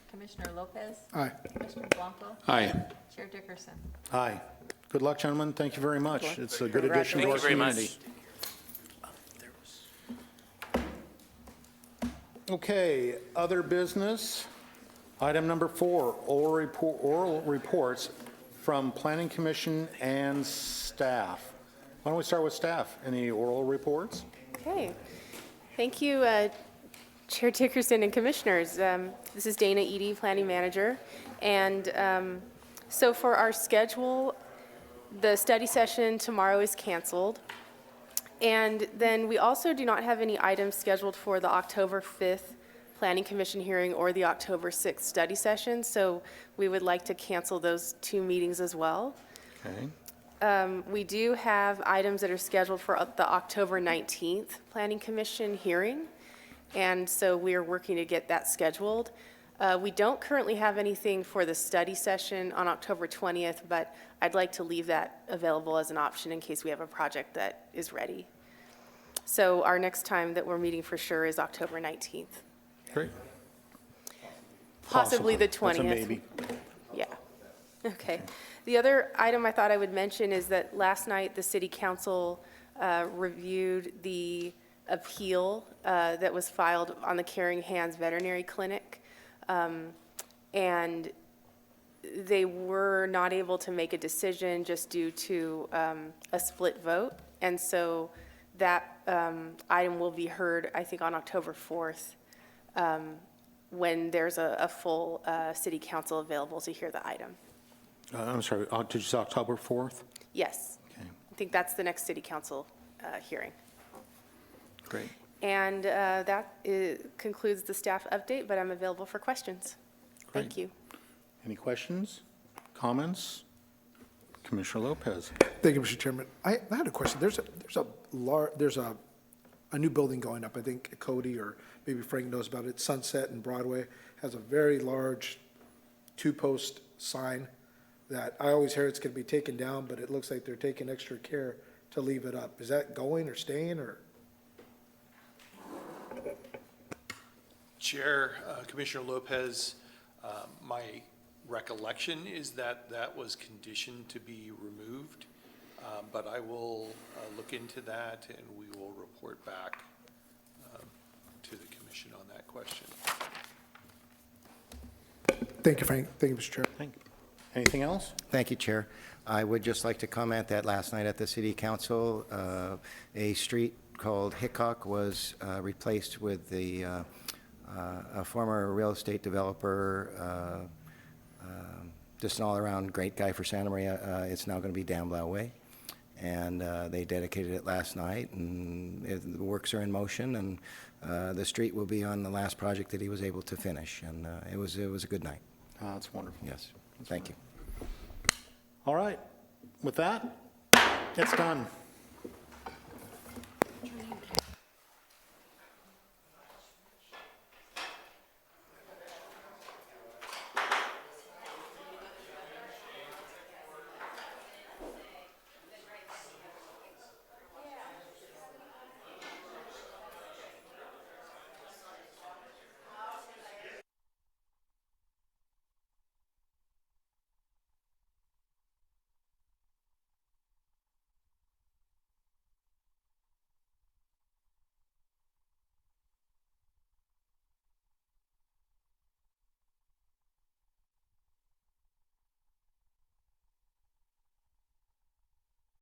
Commissioner Lopez. Aye. Commissioner Blanco. Aye. Chair Dickerson. Aye. Good luck, gentlemen. Thank you very much. It's a good addition to our community. Okay, other business. Item number 4, oral reports from Planning Commission and staff. Why don't we start with staff? Any oral reports? Okay. Thank you, Chair Dickerson and Commissioners. This is Dana Eady, Planning Manager. And so for our schedule, the study session tomorrow is canceled. And then we also do not have any items scheduled for the October 5th Planning Commission hearing or the October 6th study session. So we would like to cancel those 2 meetings as well. Okay. We do have items that are scheduled for the October 19th Planning Commission hearing, and so we are working to get that scheduled. We don't currently have anything for the study session on October 20th, but I'd like to leave that available as an option in case we have a project that is ready. So our next time that we're meeting for sure is October 19th. Great. Possibly the 20th. That's a maybe. Yeah. Okay. The other item I thought I would mention is that last night, the city council reviewed the appeal that was filed on the Caring Hands Veterinary Clinic. And they were not able to make a decision just due to a split vote. And so that item will be heard, I think, on October 4th, when there's a full city council available to hear the item. I'm sorry, did you say October 4th? Yes. Okay, I think that's the next city council hearing. great. And that concludes the staff update, but I'm available for questions. Thank Great. you. Any questions, comments? Commissioner Lopez. Thank you, Mr. Chairman. I had a question. There's a new building going up. I think Cody or maybe Frank knows about it. Sunset and Broadway has a very large 2-post sign that I always hear it's going to be taken down, but it looks like they're taking extra care to leave it up. Is that going or staying or? Chair, Commissioner Lopez, my recollection is that that was conditioned to be removed, but I will look into that and we will report back to the commission on that question. Thank you, Frank. Thank you, Mr. Chair. Thank you. Anything else? Thank you, Chair. I would just like to comment that last night at the City Council, a street called Hickok was replaced with a former real estate developer, just an all-around great guy for Santa Maria. It's now going to be Dan Blau Way. And they dedicated it last night, and the works are in motion, and the street will be on the last project that he was able to finish. And it was a good night. That's wonderful. Yes. Thank you. All right. With that, it's done.